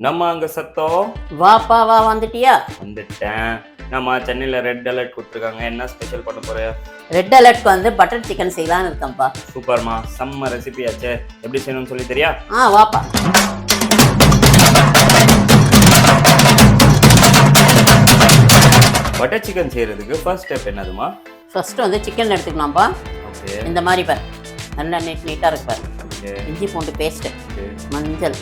நம்ம அங்க சத்தம் வாப்பா வா வந்துட்டியா? வந்துட்டேன். நம்ம சென்னையில ரெட் அலர்ட் கொடுத்துருக்காங்க. என்ன ஸ்பெஷல் பண்ண போற? ரெட் அலர்ட்க்கு வந்து பட்டர் சிக்கன் செய்யலாம்னு இருக்கேன்ப்பா. சூப்பர்மா, செம்ம ரெசிபி ஆச்சே. எப்படி செய்யணும்னு சொல்லி தெரியா? வாப்பா. பட்டர் சிக்கன் செய்யறதுக்கு ஃபர்ஸ்ட் ஸ்டெப் என்னதுமா? ஃபர்ஸ்ட் வந்து சிக்கன் எடுத்துக்கலாம்ப்பா. ஓகே. இந்த மாதிரி பார், நல்லா நீட்டாக இருக்கு பார். ஓகே. இஞ்சி பூண்டு பேஸ்ட்டு, மஞ்சள்,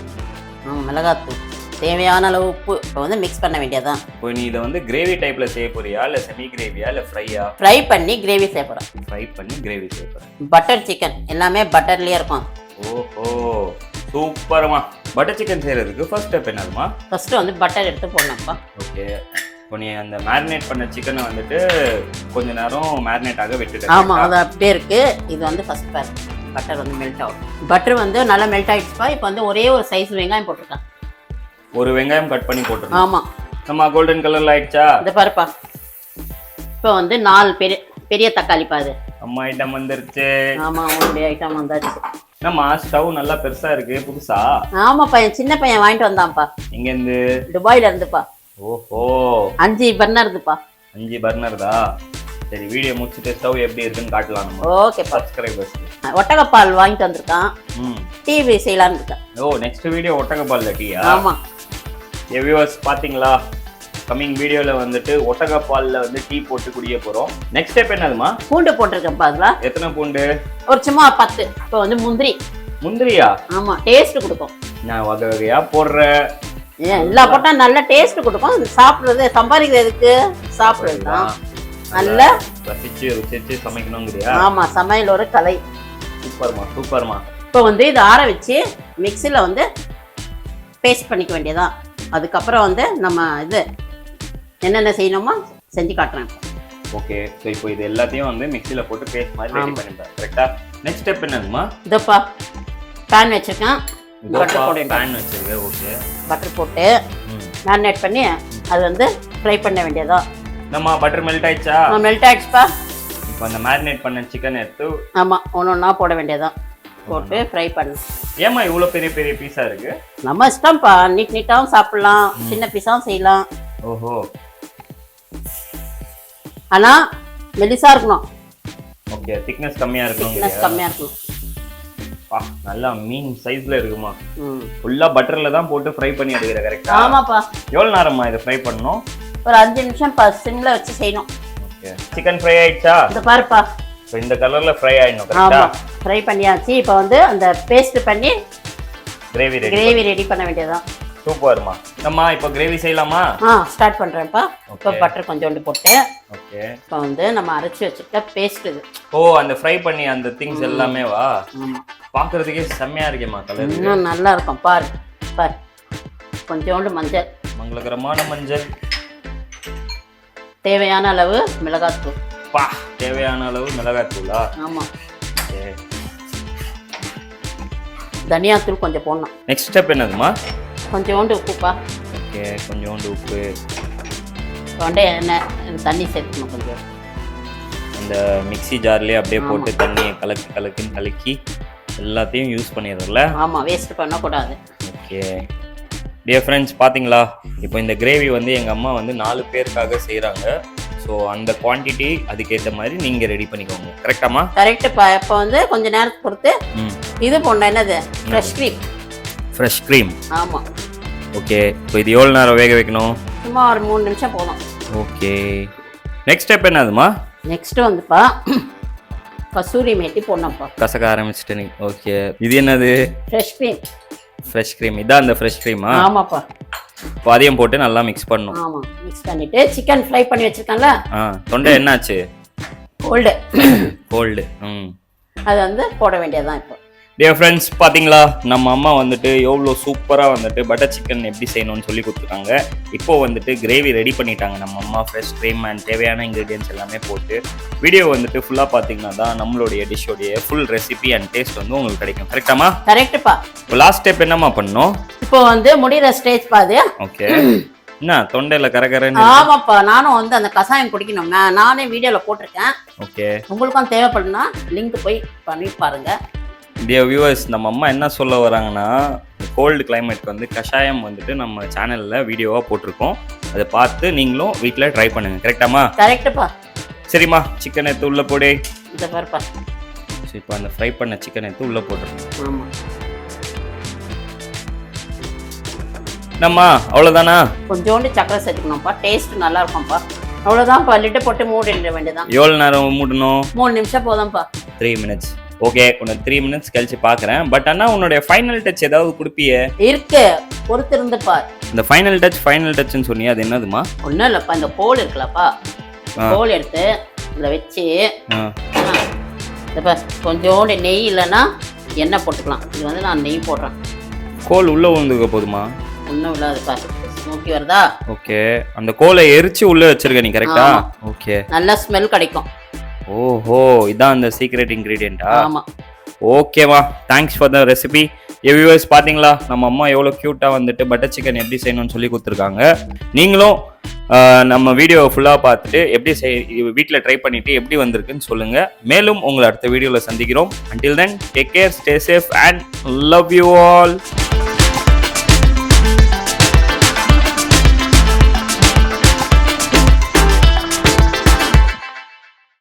மிளகாத்தூள், தேவையான அளவு உப்பு. இப்போ வந்து மிக்ஸ் பண்ண வேண்டியதான். இப்போ நீ இதை வந்து கிரேவி டைப்ல செய்ய போறியா இல்லை செமி கிரேவியா இல்லை ஃப்ரையா? ஃப்ரை பண்ணி கிரேவி செய்ய போகிறேன். ஃப்ரை பண்ணி கிரேவி செய்ய போறேன். பட்டர் சிக்கன் எல்லாமே பட்டர்லேயே இருக்கும். ஓஹோ, சூப்பர்மா. பட்டர் சிக்கன் செய்யறதுக்கு ஃபர்ஸ்ட் ஸ்டெப் என்னதுமா? ஃபர்ஸ்ட் வந்து பட்டர் எடுத்து போடணும்ப்பா. ஓகே. இப்போ நீ அந்த மேரினேட் பண்ண சிக்கனை வந்துட்டு கொஞ்ச நேரம் மேரினேட் ஆக விட்டுட்டேன். ஆமாம், அது அப்படியே இருக்கு. இது வந்து ஃபர்ஸ்ட் பார், பட்டர் வந்து மெல்ட் ஆகும். பட்டர் வந்து நல்லா மெல்ட் ஆகிடுச்சுப்பா. இப்போ வந்து ஒரே ஒரு சைஸ் வெங்காயம் போட்டிருக்கேன். ஒரு வெங்காயம் கட் பண்ணி போட்டுருக்கோம். ஆமாம். நம்ம கோல்டன் கலர்ல ஆயிடுச்சா? இந்த பாருப்பா. இப்போ வந்து 4 பெரிய தக்காளி பாது. அம்மா ஐட்டம் வந்துருச்சு. ஆமாம், உங்களுடைய ஐட்டம் வந்தாச்சு. நம்ம ஸ்டவ் நல்லா பெருசா இருக்கு, புதுசா? ஆமாப்பா, என் சின்ன பையன் வாங்கிட்டு வந்தான்ப்பா. எங்க இருந்து? துபாயில இருந்துப்பா. ஓஹோ, 5 பர்னர் இருக்குப்பா. 5 பர்னர் தான். சரி, வீடியோ முடிச்சுட்டு ஸ்டவ் எப்படி இருக்குன்னு காட்டலாம் நம்ம. Okay, subscribers. ஒட்டகப்பால் வாங்கிட்டு வந்திருக்கான். டிவி செய்யலான்னு இருக்கேன். ஓ, நெக்ஸ்ட் வீடியோ ஒட்டகப்பால்ல டீயா? ஆமா. வியூவர்ஸ் பாத்தீங்களா, கமிங் வீடியோல வந்துட்டு ஒட்டகப்பால்ல வந்து டீ போட்டு குடிக்க போறோம். நெக்ஸ்ட் ஸ்டெப் என்னதுமா? பூண்டு போட்டிருக்கேன்ப்பா. அதுல எத்தனை பூண்டு? ஒரு சும்மா 10. இப்போ வந்து முந்திரியா? ஆமா, டேஸ்ட் கொடுக்கும். நான் வகை வகையா போடுற எல்லாம் போட்டா நல்ல டேஸ்ட் கொடுக்கும். சாப்பிடுறது சம்பாதிக்கிறதுக்கு சாப்பிடுறது தான். நல்லா ரசிச்சு ருசிச்சு சமைக்கணுங்கிறியா? ஆமா, சமையல் ஒரு கலை. சூப்பர்மா சூப்பர்மா. இப்போ வந்து இதை ஆற வச்சு மிக்சியில் வந்து பேஸ்ட் பண்ணிக்க வேண்டியதான். அதுக்கப்புறம் வந்து நம்ம இது என்னென்ன செய்யணுமோ செஞ்சு காட்டுறேன். ஓகே. ஸோ இப்போ இது எல்லாத்தையும் வந்து மிக்சியில் போட்டு பேஸ்ட் மாதிரி ரெடி பண்ணிப்பேன். கரெக்டா? நெக்ஸ்ட் ஸ்டெப் என்னதுமா? இதப்பா பேன் வச்சுருக்கேன். பட்டர் போட்டு பேன் வச்சிருக்கேன். ஓகே. பட்டர் போட்டு மேரினேட் பண்ணி அது வந்து ஃப்ரை பண்ண வேண்டியதான். நம்ம பட்டர் மெல்ட் ஆயிடுச்சா? மெல்ட் ஆயிடுச்சுப்பா. இப்போ அந்த மேரினேட் பண்ண சிக்கன் எடுத்து ஆமாம், ஒன்றா போட வேண்டியதான். போட்டு ஃப்ரை பண்ணு. ஏமா இவ்வளோ பெரிய பெரிய பீஸா இருக்கு? நம்ம இஷ்டம்ப்பா, நீட்டாகவும் சாப்பிடலாம், சின்ன பீஸாகவும் செய்யலாம். ஓஹோ. ஆனால் மெலிசா இருக்கணும். ஓகே, திக்னஸ் கம்மியா இருக்கணும். திக்னஸ் கம்மியா இருக்கணும். நல்லா மீன் சைஸ்ல இருக்குமா? ஃபுல்லா பட்டர்ல தான் போட்டு ஃப்ரை பண்ணி எடுக்கிற. கரெக்ட்டா? ஆமாப்பா. எவ்வளவு நேரமா இதை ஃப்ரை பண்ணணும்? ஒரு 5 நிமிஷம் சிம்ல வச்சு செய்யணும். ஓகே. சிக்கன் ஃப்ரை ஆயிடுச்சா? இந்த பாருப்பா, இப்போ இந்த கலர்ல ஃப்ரை ஆயிடணும். கரெக்ட்டா? ஆமா, ஃப்ரை பண்ணியாச்சு. இப்போ வந்து அந்த பேஸ்ட் பண்ணி கிரேவி ரெடி பண்ண வேண்டியதான். சூப்பர்மா. நம்ம இப்போ கிரேவி செய்யலாமா? ஸ்டார்ட் பண்றேன்ப்பா. இப்போ பட்டர் கொஞ்சோண்டு போட்டு. ஓகே. இப்போ வந்து நம்ம அரைச்சு வச்சிருக்க பேஸ்ட் இது. ஓ, அந்த ஃப்ரை பண்ணி அந்த திங்ஸ் எல்லாமே வா. பாக்குறதுக்கே செம்மையா இருக்கேமா கலர். இன்னும் நல்லா இருக்கும். பாரு பாரு. கொஞ்சோண்டு மஞ்சள், மங்களகரமான மஞ்சள். தேவையான அளவு மிளகாத்தூள். தேவையான அளவு மிளகாத்தூளா? ஆமா. தனியாத்தூள் கொஞ்சம் போடணும். நெக்ஸ்ட் ஸ்டெப் என்னதுமா? கொஞ்சோண்டு உப்புப்பா. ஓகே, கொஞ்சோண்டு உப்பு. தொண்டை எண்ணெய், தண்ணி சேர்த்துக்கணும் கொஞ்சம். அந்த மிக்ஸி ஜார்லேயே அப்படியே போட்டு தண்ணியை கலக்கி எல்லாத்தையும் யூஸ் பண்ணிடுறோம்ல. ஆமாம், வேஸ்ட் பண்ணக்கூடாது. ஓகே. டியர் ஃப்ரெண்ட்ஸ், பார்த்தீங்களா, இப்போ இந்த கிரேவி வந்து எங்கள் அம்மா வந்து 4 பேருக்காக செய்கிறாங்க. ஸோ அந்த குவான்டிட்டி அதுக்கேற்ற மாதிரி நீங்கள் ரெடி பண்ணிக்கோங்க. கரெக்டாமா? கரெக்டுப்பா. இப்போ வந்து கொஞ்சம் நேரத்துக்கு பொறுத்து இது போடணும். என்னது? Fresh cream. Fresh cream. ஆமாம். ஓகே. இப்போ இது எவ்வளோ நேரம் வேக வைக்கணும்? சும்மா ஒரு 3 நிமிஷம் போதும். ஓகே. நெக்ஸ்ட் ஸ்டெப் என்னதுமா? நெக்ஸ்ட் வந்துப்பா கசூரி மேத்தி போடணும்ப்பா. கசக்க ஆரம்பிச்சிட்டு நீ. ஓகே. இது என்னது? Fresh cream. Fresh cream. இதான் அந்த ஃப்ரெஷ் க்ரீமா? ஆமாப்பா. இப்போ அதையும் போட்டு நல்லா மிக்ஸ் பண்ணணும். ஆமாம், மிக்ஸ் பண்ணிட்டு சிக்கன் ஃப்ரை பண்ணி வச்சிருக்கேன்ல. தொண்டை என்னாச்சு? கோல்டு. அது வந்து போட வேண்டியதுதான் இப்போ. டியர் ஃப்ரெண்ட்ஸ், பார்த்தீங்களா, நம்ம அம்மா வந்துட்டு எவ்வளோ சூப்பராக வந்துட்டு பட்டர் சிக்கன் எப்படி செய்யணும்னு சொல்லி கொடுத்துருக்காங்க. இப்போ வந்துட்டு கிரேவி ரெடி பண்ணிட்டாங்க நம்ம அம்மா. ஃப்ரெஷ் க்ரீம் அண்ட் தேவையான இன்க்ரீடியன்ஸ் எல்லாமே போட்டு. வீடியோ வந்துட்டு ஃபுல்லாக பார்த்தீங்கன்னா தான் நம்மளுடைய டிஷ்ஷோடைய ஃபுல் ரெசிபி அண்ட் டேஸ்ட் வந்து உங்களுக்கு கிடைக்கும். கரெக்டாமா? கரெக்டுப்பா. இப்போ லாஸ்ட் ஸ்டெப் என்னம்மா பண்ணணும்? இப்போ வந்து முடிகிற ஸ்டேஜ் பாது. ஓகே. என்ன தொண்டையில கரகரன்னு? ஆமாப்பா, நானும் வந்து அந்த கசாயம் குடிக்கணும். நானே வீடியோவில் போட்டிருக்கேன். ஓகே. உங்களுக்கும் தேவைப்படுனா லிங்க் போய் பண்ணி பாருங்க. டியர் வியூவர்ஸ், நம்ம அம்மா என்ன சொல்ல வராங்கன்னா, கோல்டு கிளைமேட்க்கு வந்து கஷாயம் வந்துட்டு நம்ம சேனலில் வீடியோவாக போட்டிருக்கோம். அதை பார்த்து நீங்களும் வீட்டில் ட்ரை பண்ணுங்க. கரெக்டாமா? கரெக்டுப்பா. சரிம்மா, சிக்கன் எடுத்து உள்ளே போடு. இதை பாருப்பா. சரி, இப்போ அந்த ஃப்ரை பண்ண சிக்கன் எடுத்து உள்ளே போட்டுருங்க. ஆமாம். என்னம்மா அவ்வளோதானா? கொஞ்சோண்டு சக்கரை சேர்த்துக்கணும்ப்பா, டேஸ்ட் நல்லா இருக்கும்ப்பா. அவ்வளோதான்ப்பா, லிட்டு போட்டு மூடிட வேண்டியதான். எவ்வளோ நேரம் மூடணும்? 3 நிமிஷம் போதும்ப்பா. 3 minutes. ஓகே, உனக்கு 3 minutes கழிச்சு பார்க்குறேன். பட் ஆனால் உன்னுடைய ஃபைனல் டச் ஏதாவது கொடுப்பியே? இருக்கு, பொறுத்திருந்துப்பா. இந்த ஃபைனல் டச்னு சொன்னியே, அது என்னதுமா? ஒன்றும் இல்லைப்பா, இந்த கோல் இருக்குல்லப்பா, கோல் எடுத்து இதில் வச்சு இப்போ கொஞ்சோண்டு நெய் இல்லைன்னா எண்ணெய் போட்டுக்கலாம். இது வந்து நான் நெய் போடுறேன். கோல் உள்ளே விழுந்துக்க போதுமா? ஒன்றும் இல்லாதுப்பா, ஸ்மோக்கி வருதா? ஓகே, அந்த கோலை எரிச்சு உள்ளே வச்சிருக்க நீ, கரெக்டா? ஓகே, நல்ல ஸ்மெல் கிடைக்கும். ஓஹோ, இதான் அந்த சீக்ரெட் இன்க்ரீடியண்டா? ஆமாம். ஓகேவா, thanks for the recipe. Viewers பார்த்தீங்களா, நம்ம அம்மா எவ்வளோ க்யூட்டாக வந்துட்டு பட்டர் சிக்கன் எப்படி செய்யணும்னு சொல்லி கொடுத்துருக்காங்க. நீங்களும் நம்ம வீடியோவை ஃபுல்லாக பார்த்துட்டு எப்படி வீட்டில் ட்ரை பண்ணிவிட்டு எப்படி வந்திருக்குன்னு சொல்லுங்கள். மேலும் உங்களை அடுத்த வீடியோவில் சந்திக்கிறோம். Until then, take care, stay safe and love you all.